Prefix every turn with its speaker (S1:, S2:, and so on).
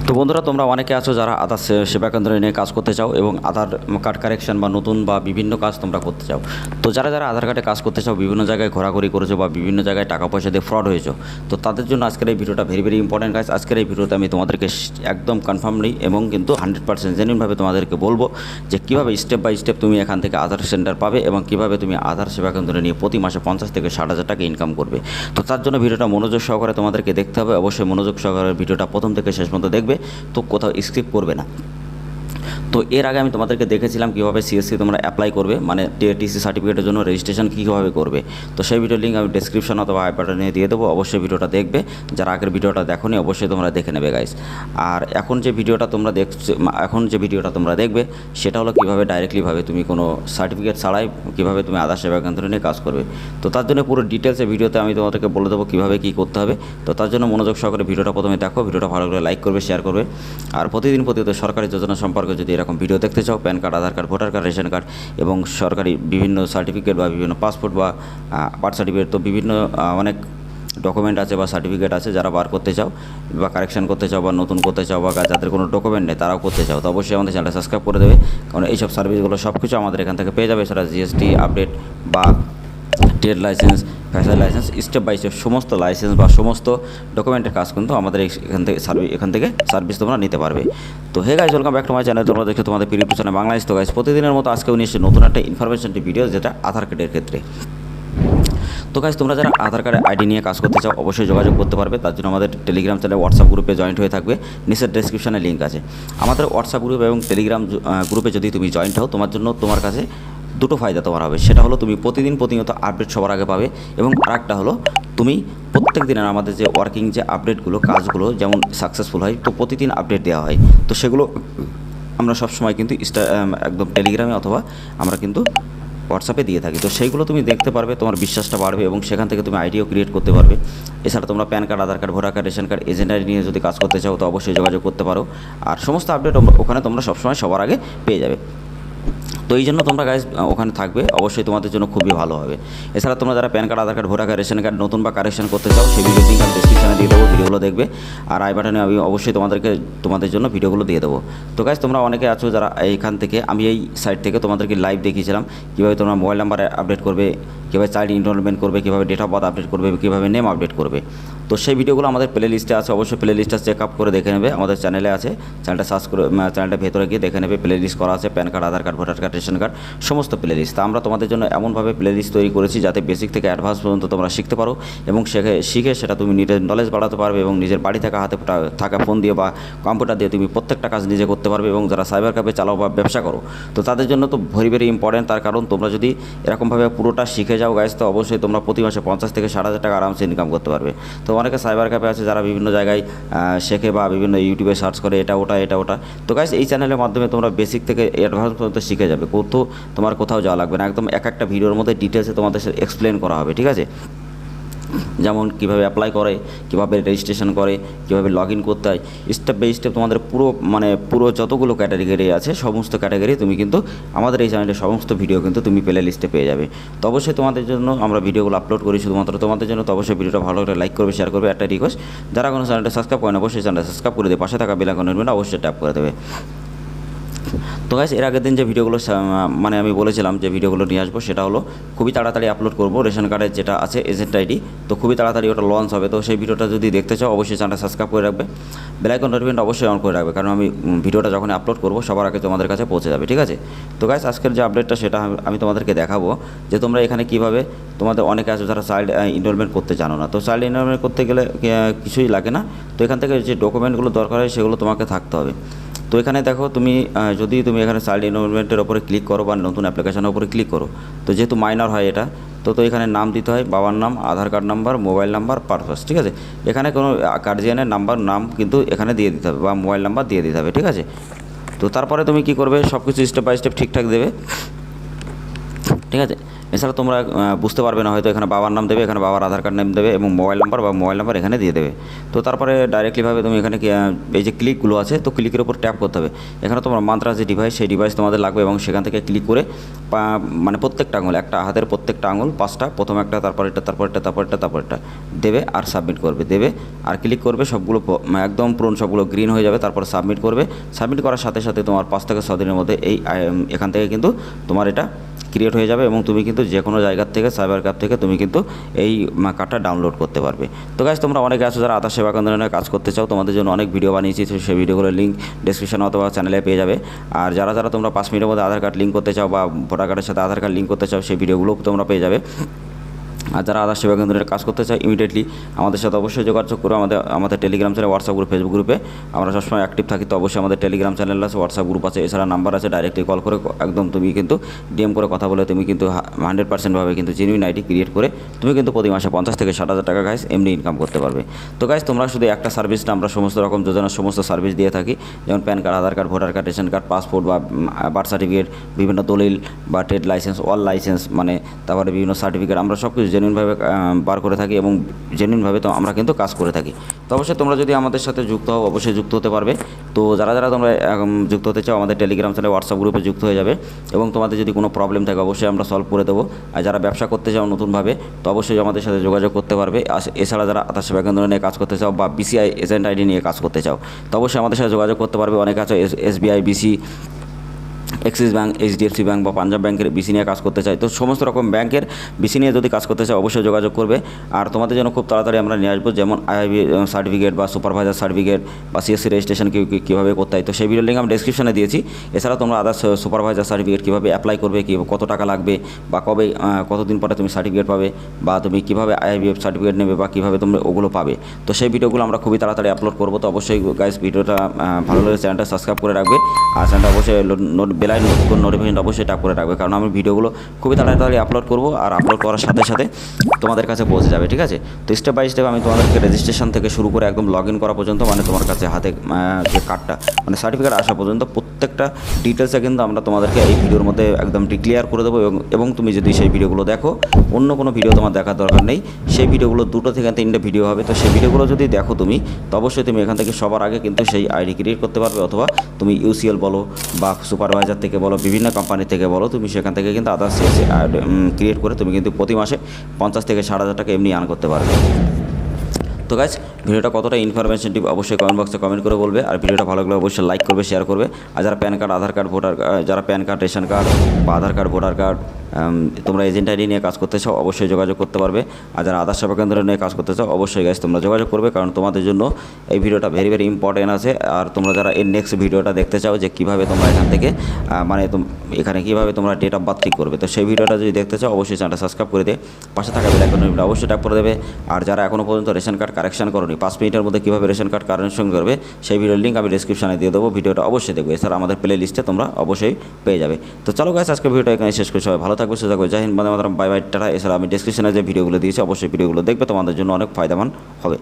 S1: তো বন্ধুরা, তোমরা অনেকে আছো যারা আধার সেবা কেন্দ্র নিয়ে কাজ করতে চাও এবং আধার কার্ড কারেকশন বা নতুন বা বিভিন্ন কাজ তোমরা করতে চাও। তো যারা যারা আধার কার্ডে কাজ করতে চাও, বিভিন্ন জায়গায় ঘোরাঘুরি করেছো বা বিভিন্ন জায়গায় টাকা পয়সা দিয়ে ফ্রড হয়েছো, তো তাদের জন্য আজকের এই ভিডিওটা ভেরি ভেরি ইম্পর্টেন্ট গাইস। আজকের এই ভিডিওতে আমি তোমাদেরকে একদম কনফার্মলি এবং কিন্তু 100% জেনুইনভাবে তোমাদেরকে বলবো যে কীভাবে স্টেপ বাই স্টেপ তুমি এখান থেকে আধার সেন্টার পাবে এবং কীভাবে তুমি আধার সেবা কেন্দ্র নিয়ে প্রতি মাসে 50 থেকে 60 হাজার টাকা ইনকাম করবে। তো তার জন্য ভিডিওটা মনোযোগ সহকারে তোমাদেরকে দেখতে হবে। অবশ্যই মনোযোগ সহকারে ভিডিওটা প্রথম থেকে শেষ পর্যন্ত দেখবে, তো কোথাও স্কিপ করবে না। তো এর আগে আমি তোমাদেরকে দেখেছিলাম কীভাবে সিএসসি তোমরা অ্যাপ্লাই করবে, মানে টিসি সার্টিফিকেটের জন্য রেজিস্ট্রেশন কীভাবে করবে। তো সেই ভিডিওর লিঙ্ক আমি ডেসক্রিপশন অথবা আই বাটনে দিয়ে দেবো, অবশ্যই ভিডিওটা দেখবে। যারা আগের ভিডিওটা দেখোনি অবশ্যই তোমরা দেখে নেবে গাইস। আর এখন যে ভিডিওটা তোমরা দেখবে সেটা হলো কীভাবে ডাইরেক্টলিভাবে তুমি কোনো সার্টিফিকেট ছাড়াই কীভাবে তুমি আধার সেবা কেন্দ্র নিয়ে কাজ করবে। তো তার জন্য পুরো ডিটেলসে ভিডিওতে আমি তোমাদেরকে বলে দেবো কীভাবে কী করতে হবে। তো তার জন্য মনোযোগ সহকারে ভিডিওটা প্রথমে দেখো, ভিডিওটা ভালো করে লাইক করবে, শেয়ার করবে। আর প্রতিদিন সরকারি যোজনা সম্পর্কে যদি এরকম ভিডিও দেখতে চাও, PAN card, Aadhaar card, voter card, ration card এবং সরকারি বিভিন্ন সার্টিফিকেট বা বিভিন্ন পাসপোর্ট বা বার্থ সার্টিফিকেট, তো বিভিন্ন অনেক ডকুমেন্ট আছে বা সার্টিফিকেট আছে যারা বার করতে চাও বা কারেকশন করতে চাও বা নতুন করতে চাও বা যাদের কোনো ডকুমেন্ট নেই তারাও করতে চাও, তো অবশ্যই আমাদের চ্যানেলটা সাবস্ক্রাইব করে দেবে। কারণ এইসব সার্ভিসগুলো সব কিছু আমাদের এখান থেকে পেয়ে যাবে। সেটা জিএসটি আপডেট বা trade licence, fashion licence, step by step সমস্ত লাইসেন্স বা সমস্ত ডকুমেন্টের কাজ কিন্তু আমাদের এখান থেকে সার্ভিস তোমরা নিতে পারবে। তো hey guys, welcome back to my channel. তোমরা দেখছো তোমাদের প্রিয় চ্যানেল বাংলাদেশ। তো গাইজ, প্রতিদিনের মতো আজকেও নিয়ে এসেছে নতুন একটা ইনফরমেশনটি ভিডিও, যেটা আধার কার্ডের ক্ষেত্রে। তো গাইজ, তোমরা যারা আধার কার্ডের আইডি নিয়ে কাজ করতে চাও অবশ্যই যোগাযোগ করতে পারবে। তার জন্য আমাদের টেলিগ্রাম চ্যানেল, হোয়াটসঅ্যাপ গ্রুপে জয়েন্ট হয়ে থাকবে, নিচের ডেসক্রিপশনে লিঙ্ক আছে। আমাদের হোয়াটসঅ্যাপ গ্রুপ এবং টেলিগ্রাম গ্রুপে যদি তুমি জয়েন্ট হও, তোমার কাছে দুটো ফায়দা তোমার হবে। সেটা হলো তুমি প্রতিনিয়ত আপডেট সবার আগে পাবে এবং আরেকটা হলো তুমি প্রত্যেক দিনের আমাদের যে ওয়ার্কিং যে আপডেটগুলো, কাজগুলো যেমন সাকসেসফুল হয়, তো প্রতিদিন আপডেট দেওয়া হয়। তো সেগুলো আমরা সবসময় কিন্তু একদম টেলিগ্রামে অথবা আমরা কিন্তু হোয়াটসঅ্যাপে দিয়ে থাকি। তো সেইগুলো তুমি দেখতে পারবে, তোমার বিশ্বাসটা বাড়বে এবং সেখান থেকে তুমি আইডিও ক্রিয়েট করতে পারবে। এছাড়া তোমরা PAN card, Aadhaar card, voter card, ration card, agent ID নিয়ে যদি কাজ করতে চাও তো অবশ্যই যোগাযোগ করতে পারো। আর সমস্ত আপডেট ওখানে তোমরা সবসময় সবার আগে পেয়ে যাবে। তো এই জন্য তোমরা গাইজ ওখানে থাকবে, অবশ্যই তোমাদের জন্য খুবই ভালো হবে। এছাড়া তোমরা যারা PAN card, Aadhaar card, voter card, ration card নতুন বা কারেকশন করতে চাও, সেই ভিডিও লিঙ্ক আমি ডেসক্রিপশনে দিয়ে দেবো, ভিডিওগুলো দেখবে। আর আই বাটনে আমি অবশ্যই তোমাদের জন্য ভিডিওগুলো দিয়ে দেবো। তো গাইজ, তোমরা অনেকে আছো যারা এইখান থেকে, আমি এই সাইট থেকে তোমাদেরকে লাইভ দেখিয়েছিলাম কীভাবে তোমরা মোবাইল নাম্বার আপডেট করবে, কীভাবে চাইল্ড এনরোলমেন্ট করবে, কীভাবে ডেট অফ বার্থ আপডেট করবে, কীভাবে নেম আপডেট করবে। তো সেই ভিডিওগুলো আমাদের প্লে লিস্টে আছে, অবশ্যই প্লে লিস্টটা চেক আপ করে দেখে নেবে। আমাদের চ্যানেলে আছে, চ্যানেলটা সার্চ করে চ্যানেলটা ভেতরে গিয়ে দেখে নেবে, প্লে লিস্ট করা আছে PAN card, Aadhaar card, voter card, ration card সমস্ত প্লে লিস্ট। তা আমরা তোমাদের জন্য এমনভাবে প্লে লিস্ট তৈরি করেছি যাতে বেসিক থেকে অ্যাডভান্স পর্যন্ত তোমরা শিখতে পারো এবং শিখে সেটা তুমি নিজের নলেজ বাড়াতে পারবে এবং নিজের বাড়ি থাকা হাতে থাকা ফোন দিয়ে বা কম্পিউটার দিয়ে তুমি প্রত্যেকটা কাজ নিজে করতে পারবে। এবং যারা সাইবার ক্যাফে চালাও বা ব্যবসা করো, তো তাদের জন্য তো ভেরি ভেরি ইম্পর্টেন্ট। তার কারণ তোমরা যদি এরকমভাবে পুরোটা শিখে যাও গাইজ, তো অবশ্যই তোমরা প্রতি মাসে 50 থেকে 60 হাজার টাকা আরামসে ইনকাম করতে পারবে। তো অনেকে সাইবার ক্যাফে আছে যারা বিভিন্ন জায়গায় শেখে বা বিভিন্ন ইউটিউবে সার্চ করে এটা ওটা। তো গাইজ, এই চ্যানেলের মাধ্যমে তোমরা বেসিক থেকে অ্যাডভান্স পর্যন্ত শিখে যাবে, তোমার কোথাও যাওয়া লাগবে না। একদম একটা ভিডিওর মধ্যে ডিটেলসে তোমাদের সাথে এক্সপ্লেন করা হবে, ঠিক আছে? যেমন কীভাবে অ্যাপ্লাই করে, কীভাবে রেজিস্ট্রেশন করে, কীভাবে লগ ইন করতে হয়, স্টেপ বাই স্টেপ তোমাদের পুরো যতগুলো ক্যাটাগরি আছে সমস্ত ক্যাটাগরি তুমি কিন্তু আমাদের এই চ্যানেলের সমস্ত ভিডিও কিন্তু তুমি প্লে লিস্টে পেয়ে যাবে। তো অবশ্যই তোমাদের জন্য আমরা ভিডিওগুলো আপলোড করি শুধুমাত্র তোমাদের জন্য। তো অবশ্যই ভিডিওটা ভালো করে লাইক করবে, শেয়ার করবে। একটা রিকোয়েস্ট, যারা কোনো চ্যানেলটা সাবস্ক্রাইব করেন অবশ্যই চ্যানেলটা সাবস্ক্রাইব করে দেবে, পাশে থাকা বেল আইকনটা অবশ্যই ট্যাপ করে দেবে। তো গাইস, এর আগের দিন যে ভিডিওগুলো আমি বলেছিলাম যে ভিডিওগুলো নিয়ে আসবো, সেটা হলো খুবই তাড়াতাড়ি আপলোড করবো। রেশন কার্ডের যেটা আছে এজেন্ট আইডি, তো খুবই তাড়াতাড়ি ওটা লঞ্চ হবে। তো সেই ভিডিওটা যদি দেখতে চাও অবশ্যই চ্যানেলটা সাবস্ক্রাইব করে রাখবে, বেল আইকন নোটিফিকেশন অবশ্যই অন করে রাখবে, কারণ আমি ভিডিওটা যখন আপলোড করবো সবার আগে তোমাদের কাছে পৌঁছে যাবে, ঠিক আছে? তো গাইস, আজকের যে আপডেটটা সেটা আমি তোমাদেরকে দেখাবো যে তোমরা এখানে কীভাবে, তোমাদের অনেকে আছে যারা চাইল্ড এনরোলমেন্ট করতে জানো না। তো চাইল্ড এনরোলমেন্ট করতে গেলে কিছুই লাগে না। তো এখান থেকে যে ডকুমেন্টগুলো দরকার হয় সেগুলো তোমাকে থাকতে হবে। তো এখানে দেখো, যদি তুমি এখানে চাইল্ড এনরোলমেন্টের ওপরে ক্লিক করো বা নতুন অ্যাপ্লিকেশনের উপরে ক্লিক করো, তো যেহেতু মাইনর হয় এটা, তো এখানে নাম দিতে হয়, বাবার নাম, Aadhaar card number, mobile number, purpose, ঠিক আছে? এখানে কোনো গার্জিয়ানের নাম কিন্তু এখানে দিয়ে দিতে হবে বা মোবাইল নাম্বার দিয়ে দিতে হবে, ঠিক আছে? তো তারপরে তুমি কি করবে, সব কিছু স্টেপ বাই স্টেপ ঠিকঠাক দেবে। ঠিক আছে। এছাড়া তোমরা বুঝতে পারবে না, হয়তো এখানে বাবার নাম দেবে, এখানে বাবার আধার কার্ড নাম দেবে এবং মোবাইল নাম্বার বা মোবাইল নাম্বার এখানে দিয়ে দেবে। তো তারপরে ডাইরেক্টলিভাবে তুমি এখানে এই যে ক্লিকগুলো আছে, তো ক্লিকের উপর ট্যাপ করতে হবে। এখানে তোমার মান্ত্রা যে ডিভাইস, সেই ডিভাইস তোমাদের লাগবে এবং সেখান থেকে ক্লিক করে মানে প্রত্যেকটা আঙুল, একটা হাতের প্রত্যেকটা আঙুল 5টা, প্রথম একটা, তারপরটা দেবে আর সাবমিট করবে, দেবে আর ক্লিক করবে, সবগুলো একদম পূরণ, সবগুলো গ্রিন হয়ে যাবে। তারপর সাবমিট করবে। সাবমিট করার সাথে সাথে তোমার 5 থেকে 6 দিনের মধ্যে এখান থেকে কিন্তু তোমার এটা ক্রিয়েট হয়ে যাবে এবং তুমি কিন্তু যে কোনো জায়গার থেকে, সাইবার ক্যাফ থেকে তুমি কিন্তু এই কার্ডটা ডাউনলোড করতে পারবে। তো গাইস, তোমরা অনেকে আছো যারা আধার সেবা কেন্দ্রে কাজ করতে চাও, তোমাদের জন্য অনেক ভিডিও বানিয়েছি, সেই ভিডিওগুলোর লিঙ্ক ডেসক্রিপশন অথবা চ্যানেলে পেয়ে যাবে। আর যারা তোমরা 5 মিনিটের মধ্যে আধার কার্ড লিঙ্ক করতে চাও বা ভোটার কার্ডের সাথে আধার কার্ড লিঙ্ক করতে চাও, সেই ভিডিওগুলো তোমরা পেয়ে যাবে। আর যারা আধার সেবা কেন্দ্রের কাজ করতে চায়, ইমিডিয়েটলি আমাদের সাথে অবশ্যই যোগাযোগ করো। আমাদের Telegram channel, WhatsApp group, Facebook গ্রুপে আমরা সবসময় অ্যাক্টিভ থাকি। তো অবশ্যই আমাদের টেলিগ্রাম চ্যানেল আছে, হোয়াটসঅ্যাপ গ্রুপ আছে, এছাড়া নাম্বার আছে, ডাইরেক্টলি কল করে একদম তুমি কিন্তু ডিএম করে কথা বলে তুমি কিন্তু 100% কিন্তু জেনুইন আইডি ক্রিয়েট করে তুমি কিন্তু প্রতি মাসে 50 থেকে 60,000 টাকা গাইস এমনি ইনকাম করতে পারবে। তো গাইস, তোমরা শুধু একটা সার্ভিস না, আমরা সমস্ত রকম যোজনার সমস্ত সার্ভিস দিয়ে থাকি, যেমন PAN card, Aadhaar card, voter card, ration card, passport বা বার্থ সার্টিফিকেট, বিভিন্ন দলিল বা ট্রেড লাইসেন্স, অল লাইসেন্স, মানে তারপরে বিভিন্ন সার্টিফিকেট, আমরা সব কিছু জেনুইনভাবে বার করে থাকি এবং জেনুইনভাবে তো আমরা কিন্তু কাজ করে থাকি। তো অবশ্যই তোমরা যদি আমাদের সাথে যুক্ত হও, অবশ্যই যুক্ত হতে পারবে। তো যারা তোমরা যুক্ত হতে চাও, আমাদের টেলিগ্রাম চ্যানেল, হোয়াটসঅ্যাপ গ্রুপে যুক্ত হয়ে যাবে এবং তোমাদের যদি কোনো প্রবলেম থাকে অবশ্যই আমরা সলভ করে দেবো। আর যারা ব্যবসা করতে চাও নতুনভাবে, তো অবশ্যই আমাদের সাথে যোগাযোগ করতে পারবে। এছাড়া যারা আধার সেবা কেন্দ্র নিয়ে কাজ করতে চাও বা বিসিআই এজেন্ট আইডি নিয়ে কাজ করতে চাও, তো অবশ্যই আমাদের সাথে যোগাযোগ করতে পারবে। অনেক আছে SBI, BC, Axis bank, HDFC bank বা পাঞ্জাব ব্যাংকের বিসি নিয়ে কাজ করতে চাই। তো সমস্ত রকম ব্যাংকের বিসি নিয়ে যদি কাজ করতে চাই অবশ্যই যোগাযোগ করবে। আর তোমাদের জন্য খুব তাড়াতাড়ি আমরা নিয়ে আসবো, যেমন আইআইবি সার্টিফিকেট বা সুপারভাইজার সার্টিফিকেট বা সিএসসি রেজিস্ট্রেশন কীভাবে করতে হয়, তো সেই ভিডিও লিঙ্ক আমি ডেসক্রিপশনে দিয়েছি। এছাড়া তোমরা আদার্স সুপারভাইজার সার্টিফিকেট কীভাবে অ্যাপ্লাই করবে, কত টাকা লাগবে বা কতদিন পরে তুমি সার্টিফিকেট পাবে, বা তুমি কীভাবে আইআইবিএফ সার্টিফিকেট নেবে বা কীভাবে তুমি ওগুলো পাবে, তো সেই ভিডিওগুলো আমরা খুবই তাড়াতাড়ি আপলোড করবো। তো অবশ্যই গাইস, ভিডিওটা ভালো লাগলে চ্যানেলটা সাবস্ক্রাইব করে রাখবে আর চ্যানেলটা অবশ্যই বেলাইন নোটিফিকেশন অবশ্যই ট্যাপ করে রাখবে, কারণ আমি ভিডিওগুলো খুবই তাড়াতাড়ি আপলোড করবো আর আপলোড করার সাথে সাথে তোমাদের কাছে পৌঁছে যাবে। ঠিক আছে। তো স্টেপ বাই স্টেপ আমি তোমাদেরকে রেজিস্ট্রেশন থেকে শুরু করে একদম লগ ইন করা পর্যন্ত, মানে তোমার কাছে হাতে যে কার্ডটা মানে সার্টিফিকেট আসা পর্যন্ত প্রত্যেকটা ডিটেলসে কিন্তু আমরা তোমাদেরকে এই ভিডিওর মধ্যে একদম ক্লিয়ার করে দেবো। এবং তুমি যদি সেই ভিডিওগুলো দেখো, অন্য কোনো ভিডিও তোমার দেখার দরকার নেই, সেই ভিডিওগুলো 2 থেকে 3টে ভিডিও হবে। তো সেই ভিডিওগুলো যদি দেখো তুমি, তো অবশ্যই তুমি এখান থেকে সবার আগে কিন্তু সেই আইডি ক্রিয়েট করতে পারবে, অথবা তুমি ইউসিএল বলো বা সুপারভাইজার থেকে বলো, বিভিন্ন কোম্পানি থেকে বলো, তুমি সেখান থেকে কিন্তু আদার্স ক্রিয়েট করে তুমি কিন্তু প্রতি মাসে 50 থেকে 60,000 টাকা এমনি আর্ন করতে পারবে। তো গাইস, ভিডিওটা কতটা ইনফরমেশনটিভ অবশ্যই কমেন্ট বক্সে কমেন্ট করে বলবে। আর ভিডিওটা ভালো লাগলে অবশ্যই লাইক করবে, শেয়ার করবে। আর যারা প্যান কার্ড, আধার কার্ড, যারা প্যান কার্ড, রেশন কার্ড বা আধার কার্ড, ভোটার কার্ড, তোমরা এজেন্ট আইডি নিয়ে কাজ করতে চাও অবশ্যই যোগাযোগ করতে পারবে। আর যারা আধার সেবা কেন্দ্র নিয়ে কাজ করতে চাও অবশ্যই গাইস তোমরা যোগাযোগ করবে, কারণ তোমাদের জন্য এই ভিডিওটা ভেরি ভেরি ইম্পর্টেন্ট আছে। আর তোমরা যারা এর নেক্সট ভিডিওটা দেখতে চাও যে কীভাবে তোমরা এখান থেকে মানে এখানে কীভাবে তোমরা ডেট অফ বার্থ ঠিক করবে, তো সেই ভিডিওটা যদি দেখতে চাও অবশ্যই চ্যানেলটা সাবস্ক্রাইব করে দিয়ে পাশে থাকা বেল আইকনটা অবশ্যই ট্যাপ করে দেবে। আর যারা এখনও পর্যন্ত রেশন কার্ড কারেকশন করোনি, 5 মিনিটের মধ্যে কীভাবে রেশন কার্ড কারেকশন করবে সেই ভিডিওর লিঙ্ক আমি ডেসক্রিপশনে দিয়ে দেবো, ভিডিওটা অবশ্যই দেখবে। এছাড়া আমাদের প্লে লিস্টে তোমরা অবশ্যই পেয়ে যাবে। তো চলো গাইস, আজকে ভিডিওটা এখানে শেষ করে সবাই ভালো থাকবে, সুস্থ থাকবে, জয় হিন্দ, বন্দে মাতরম, বাই বাই, টাটা। এছাড়া আমি ডেসক্রিপশনে যে ভিডিওগুলো দিয়েছি অবশ্যই ভিডিওগুলো দেখবে, তোমাদের জন্য অনেক ফায়দামান হবে।